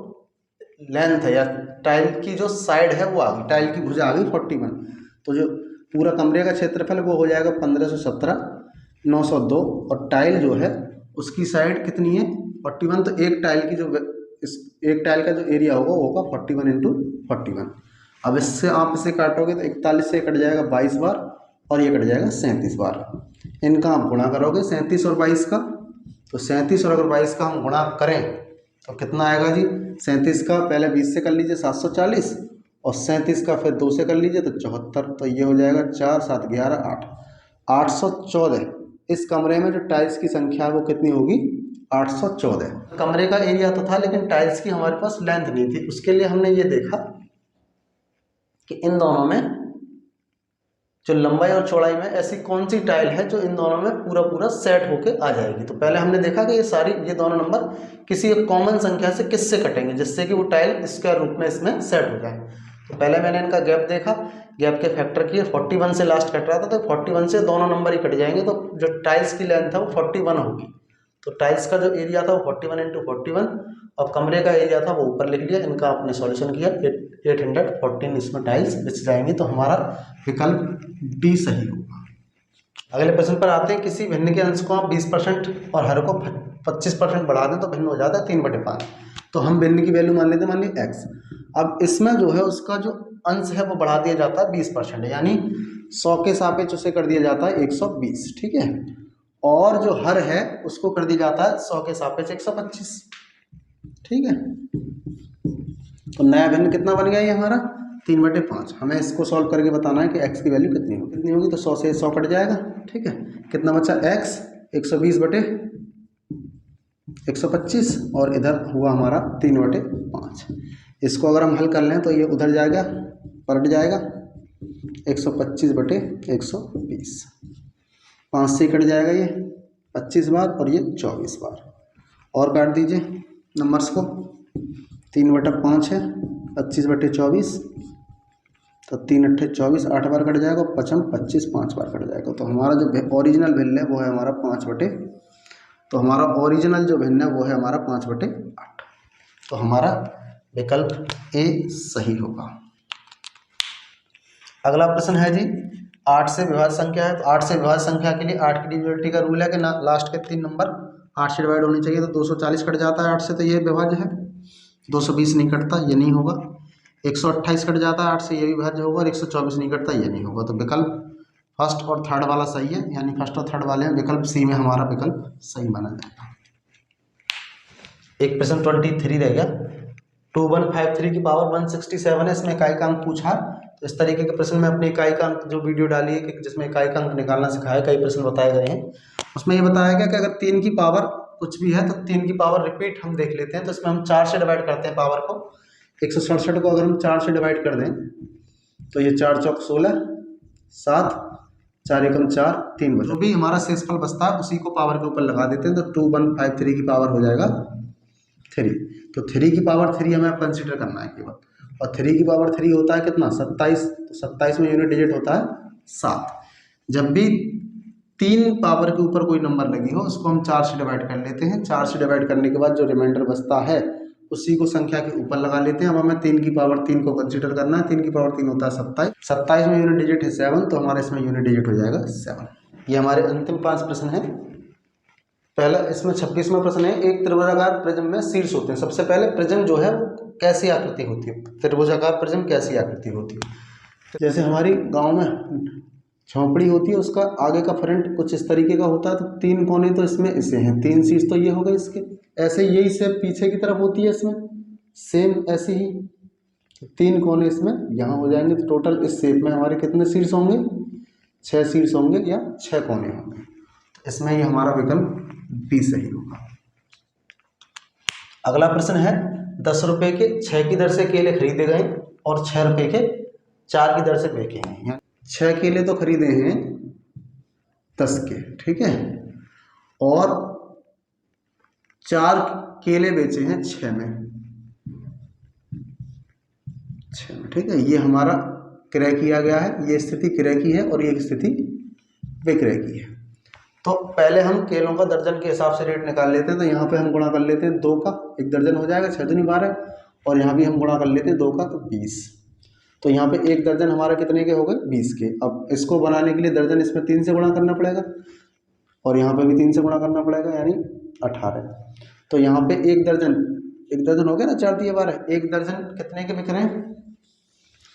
लेंथ है या टाइल की जो साइड है वो आ गई, टाइल की भुजा आ गई 41। तो जो पूरा कमरे का क्षेत्रफल वो हो जाएगा 1517 902, और टाइल जो है उसकी साइड कितनी है 41। तो एक टाइल की जो एक टाइल का जो एरिया होगा वो होगा 41 × 41। अब इससे आप इसे काटोगे तो 41 से कट जाएगा 22 बार और ये कट जाएगा 37 बार। इनका आप गुणा करोगे 37 और 22 का, तो 37 और अगर 22 का हम गुणा करें तो कितना आएगा जी, 37 का पहले 20 से कर लीजिए 740, और 37 का फिर 2 से कर लीजिए तो 74। तो ये हो जाएगा 4 7 11 8, 814। इस कमरे में जो टाइल्स की संख्या है वो कितनी होगी, 814। कमरे का एरिया तो था लेकिन टाइल्स की हमारे पास लेंथ नहीं थी। उसके लिए हमने ये देखा कि इन दोनों में जो लंबाई और चौड़ाई में ऐसी कौन सी टाइल है जो इन दोनों में पूरा पूरा सेट होके आ जाएगी। तो पहले हमने देखा कि ये दोनों नंबर किसी एक कॉमन संख्या से किससे कटेंगे जिससे कि वो टाइल स्क्वायर रूप में इसमें सेट हो जाए। तो पहले मैंने इनका गैप देखा, गैप के फैक्टर किए, 41 से लास्ट कट रहा था, तो 41 से दोनों नंबर ही कट जाएंगे, तो जो टाइल्स की लेंथ है वो 41 होगी। तो टाइल्स का जो एरिया था वो 41 × 41 और कमरे का एरिया था वो ऊपर लिख लिया। इनका आपने सॉल्यूशन किया, 814 इसमें टाइल्स बिछ जाएंगी। तो हमारा विकल्प डी सही होगा। अगले प्रश्न पर आते हैं। किसी भिन्न के अंश को आप 20% और हर को 25% बढ़ा दें तो भिन्न हो जाता है 3/5। तो हम भिन्न की वैल्यू मान लेते हैं, मान लीजिए x। अब इसमें जो है उसका जो अंश है वो बढ़ा दिया जाता है 20%, यानी 100 के सापेक्ष उसे कर दिया जाता है 120, ठीक है। और जो हर है उसको कर दिया जाता है 100 के सापेक्ष 125, ठीक है। तो नया भिन्न कितना बन गया ये हमारा 3/5। हमें इसको सॉल्व करके बताना है कि x की वैल्यू कितनी होगी। तो 100 से 100 कट जाएगा, ठीक है। कितना बचा x, 120/125 और इधर हुआ हमारा 3/5। इसको अगर हम हल कर लें तो ये उधर जाएगा, पलट जाएगा 125/120, 5 से कट जाएगा ये 25 बार और ये 24 बार। और काट दीजिए नंबर्स को, 3/5 है, 25/24, तो 3 × 8 = 24, 8 बार कट जाएगा, 5 × 25 5 बार कट जाएगा। तो हमारा जो ओरिजिनल भिन्न है वो है हमारा 5/, तो हमारा ओरिजिनल जो भिन्न है वो है हमारा 5/8। तो हमारा विकल्प ए सही होगा। अगला प्रश्न है जी, 8 से विभाज्य संख्या है। तो 8 से विभाज्य संख्या के लिए 8 की डिविजिबिलिटी का रूल है कि ना लास्ट के 3 नंबर 8 से डिवाइड होने चाहिए। तो 240 कट जाता है 8 से, तो ये विभाज्य है। 220 नहीं कटता, ये नहीं होगा। 128 कट जाता है 8 से, ये भी विभाज्य होगा। और 124 नहीं कटता, ये नहीं होगा। तो विकल्प फर्स्ट और थर्ड वाला सही है, यानी फर्स्ट और थर्ड वाले हैं। विकल्प सी में हमारा विकल्प सही माना जाएगा। एक प्रश्न 23 रह गया। 2153 की पावर 167 है, इसमें इकाई का अंक पूछा। तो तो इस तरीके के प्रश्न में अपनी इकाई का अंक जो वीडियो डाली है कि जिसमें इकाई का अंक निकालना सिखाया, कई प्रश्न बताए गए हैं। उसमें ये बताया गया कि अगर 3 की पावर कुछ भी है तो 3 की पावर रिपीट हम देख लेते हैं। तो इसमें हम 4 से डिवाइड करते हैं पावर को। 167 को अगर हम 4 से डिवाइड कर दें तो ये 4 चौक 16, 7, 4 एकम 4, 3 बचा। जो भी हमारा शेषफल बचता है उसी को पावर के ऊपर लगा देते हैं। तो 2153 की पावर हो जाएगा 3। तो 3 की पावर 3 हमें कंसिडर करना है केवल। और 3 की पावर 3 होता है कितना, 27। तो 27 में यूनिट डिजिट होता है 7। जब भी 3 पावर के ऊपर कोई नंबर लगी हो उसको हम 4 से डिवाइड कर लेते हैं। 4 से डिवाइड करने के बाद जो रिमाइंडर बचता है उसी को संख्या के ऊपर लगा लेते हैं। अब हमें 3 की पावर 3 को कंसिडर करना है। 3 की पावर 3 होता है 27। 27 में यूनिट डिजिट है 7, तो हमारे इसमें यूनिट डिजिट हो जाएगा 7। ये हमारे अंतिम 5 प्रश्न हैं। पहला इसमें 26वां प्रश्न है, एक त्रिभुजाकार प्रिज्म में शीर्ष होते हैं। सबसे पहले प्रिज्म जो है कैसी आकृति होती है, त्रिभुजाकार प्रिज्म कैसी आकृति होती है। तो जैसे हमारी गांव में झोंपड़ी होती है, उसका आगे का फ्रंट कुछ इस तरीके का होता है। तो 3 कोने तो इसमें इसे हैं, 3 शीर्ष तो ये हो गए इसके। ऐसे यही शेप पीछे की तरफ होती है इसमें, सेम ऐसे ही 3 कोने इसमें यहाँ हो जाएंगे। तो टोटल इस शेप में हमारे कितने शीर्ष होंगे, 6 शीर्ष होंगे या 6 कोने होंगे। तो इसमें ये हमारा विकल्प बी सही होगा। अगला प्रश्न है, 10 रुपये के 6 की दर से केले खरीदे गए और 6 रुपये के 4 की दर से बेचे हैं। 6 केले तो खरीदे हैं 10 के, ठीक है, और 4 केले बेचे हैं 6 में, ठीक है। ये हमारा क्रय किया गया है, ये स्थिति क्रय की है और ये स्थिति विक्रय की है। तो पहले हम केलों का दर्जन के हिसाब से रेट निकाल लेते हैं। तो यहाँ पे हम गुणा कर लेते हैं 2 का, 1 दर्जन हो जाएगा 6 दूनी 12, और यहाँ भी हम गुणा कर लेते हैं 2 का, तो 20। तो यहाँ पे 1 दर्जन हमारा कितने के हो गए, 20 के। अब इसको बनाने के लिए दर्जन इसमें 3 से गुणा करना पड़ेगा और यहाँ पे भी 3 से गुणा करना पड़ेगा, यानी 18। तो यहाँ पे 1 दर्जन हो गया ना, 4 दिए 12। 1 दर्जन कितने के बिक रहे हैं,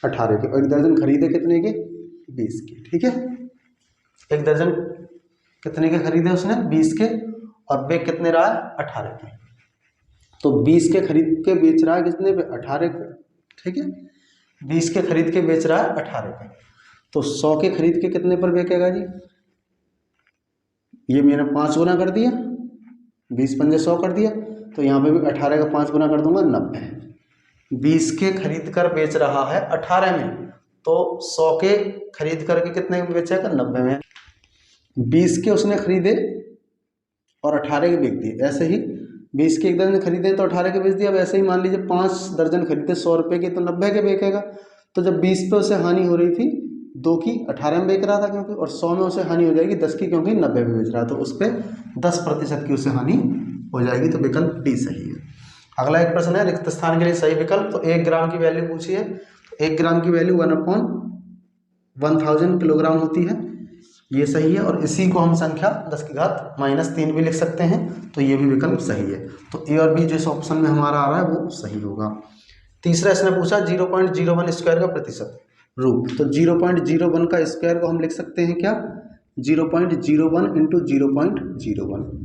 18 के। और 1 दर्जन खरीदे कितने के, 20 के, ठीक है। 1 दर्जन कितने के खरीदे उसने, 20 के, और बेच कितने रहा है, 18 के। तो 20 के खरीद के बेच रहा है कितने पे, 18 के, ठीक है। 20 के खरीद के बेच रहा है 18 के। तो 100 के खरीद के कितने पर बेचेगा जी, ये मैंने 5 गुना कर दिया, 20 पंजे 100 कर दिया। तो यहाँ पे भी 18 का 5 गुना कर दूंगा, 90। 20 के खरीद कर बेच रहा है 18 में, तो 100 के खरीद करके कितने में बेचेगा, 90 में। 20 के उसने खरीदे और 18 के बेच दिए। ऐसे ही 20 के 1 दर्जन खरीदे तो 18 के बेच दिया। अब ऐसे ही मान लीजिए 5 दर्जन खरीदे 100 रुपये के, तो 90 के बेचेगा। तो जब 20 पे उसे हानि हो रही थी 2 की, 18 में बेच रहा था क्योंकि, और 100 में उसे हानि हो जाएगी 10 की, क्योंकि 90 में बेच रहा है। तो उस पर 10% की उसे हानि हो जाएगी। तो विकल्प डी सही है। अगला एक प्रश्न है, रिक्त स्थान के लिए सही विकल्प। तो 1 ग्राम की वैल्यू पूछी है। तो 1 ग्राम की वैल्यू 1/1000 किलोग्राम होती है, ये सही है। और इसी को हम संख्या 10⁻³ भी लिख सकते हैं। तो ये भी विकल्प सही है। तो ए और बी जिस ऑप्शन में हमारा आ रहा है वो सही होगा। तीसरा इसने पूछा 0.01 स्क्वायर का प्रतिशत रूप। तो 0.01 का स्क्वायर को हम लिख सकते हैं क्या, 0.01 इंटू 0.01।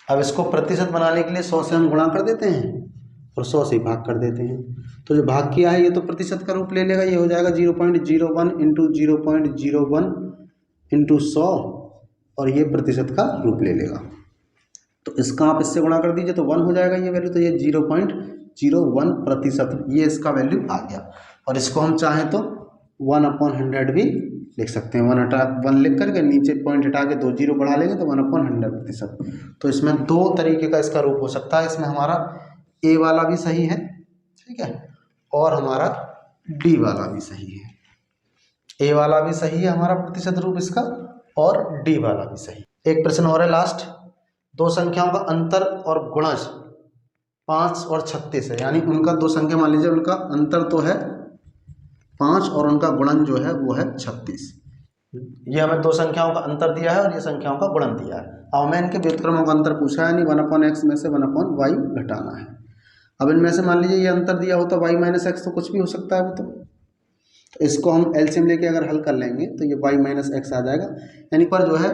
अब इसको प्रतिशत बनाने के लिए 100 से हम गुणा कर देते हैं और 100 से भाग कर देते हैं। तो जो भाग किया है ये तो प्रतिशत का रूप ले लेगा, ये हो जाएगा 0.01 इंटू 0.01 इंटू 100, और ये प्रतिशत का रूप ले लेगा। तो इसका आप इससे गुणा कर दीजिए तो 1 हो जाएगा ये वैल्यू। तो ये 0.01%, ये इसका वैल्यू आ गया। और इसको हम चाहें तो 1/100 भी लिख सकते हैं। 1 लिख करके नीचे पॉइंट हटा के 2 0 बढ़ा लेंगे तो 1/100%। तो इसमें 2 तरीके का इसका रूप हो सकता है। इसमें हमारा ए वाला भी सही है, ठीक है, और हमारा डी वाला भी सही है। ए वाला भी सही है हमारा प्रतिशत रूप इसका, और डी वाला भी सही। एक प्रश्न और है लास्ट, 2 संख्याओं का अंतर और गुणज 5 और 36 है। यानी उनका 2 संख्या मान लीजिए, उनका अंतर तो है 5 और उनका गुणन जो है वो है 36। ये हमें 2 संख्याओं का अंतर दिया है और ये संख्याओं का गुणन दिया है। अब हमें इनके व्युत्क्रमों का अंतर पूछा है, यानी 1/x में से 1/y घटाना है। अब इनमें से मान लीजिए ये अंतर दिया हो तो y - x तो कुछ भी हो सकता है वो तो इसको हम एलसीएम लेके अगर हल कर लेंगे तो ये y - x आ जाएगा। यानी पर जो है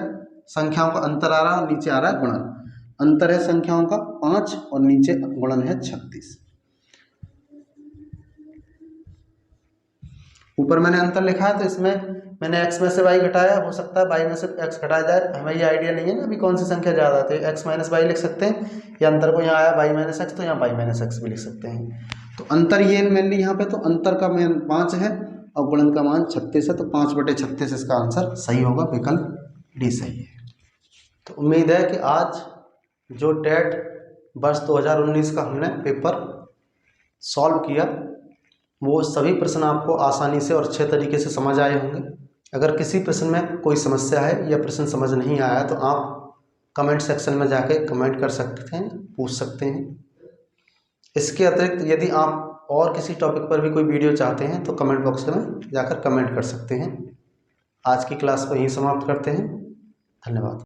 संख्याओं का अंतर आ रहा है और नीचे आ रहा है गुणन। अंतर है संख्याओं का 5 और नीचे गुणन है 36। ऊपर मैंने अंतर लिखा है तो इसमें मैंने x में से y घटाया, हो सकता है y में से x घटाया जाए, हमें ये आइडिया नहीं है ना अभी कौन सी संख्या ज़्यादा आती है, x माइनस वाई लिख सकते हैं, या अंतर को यहाँ आया y माइनस एक्स तो यहाँ y माइनस एक्स भी लिख सकते हैं। तो अंतर ये मेनली यहाँ पे, तो अंतर का मान 5 है और गुणन का मान 36 है, तो 5/36 इसका आंसर सही होगा, विकल्प डी सही है। तो उम्मीद है कि आज जो टेट वर्ष 2019 का हमने पेपर सॉल्व किया वो सभी प्रश्न आपको आसानी से और अच्छे तरीके से समझ आए होंगे। अगर किसी प्रश्न में कोई समस्या है या प्रश्न समझ नहीं आया तो आप कमेंट सेक्शन में जाके कमेंट कर सकते हैं, पूछ सकते हैं। इसके अतिरिक्त यदि आप और किसी टॉपिक पर भी कोई वीडियो चाहते हैं तो कमेंट बॉक्स में जाकर कमेंट कर सकते हैं। आज की क्लास को यहीं समाप्त करते हैं। धन्यवाद।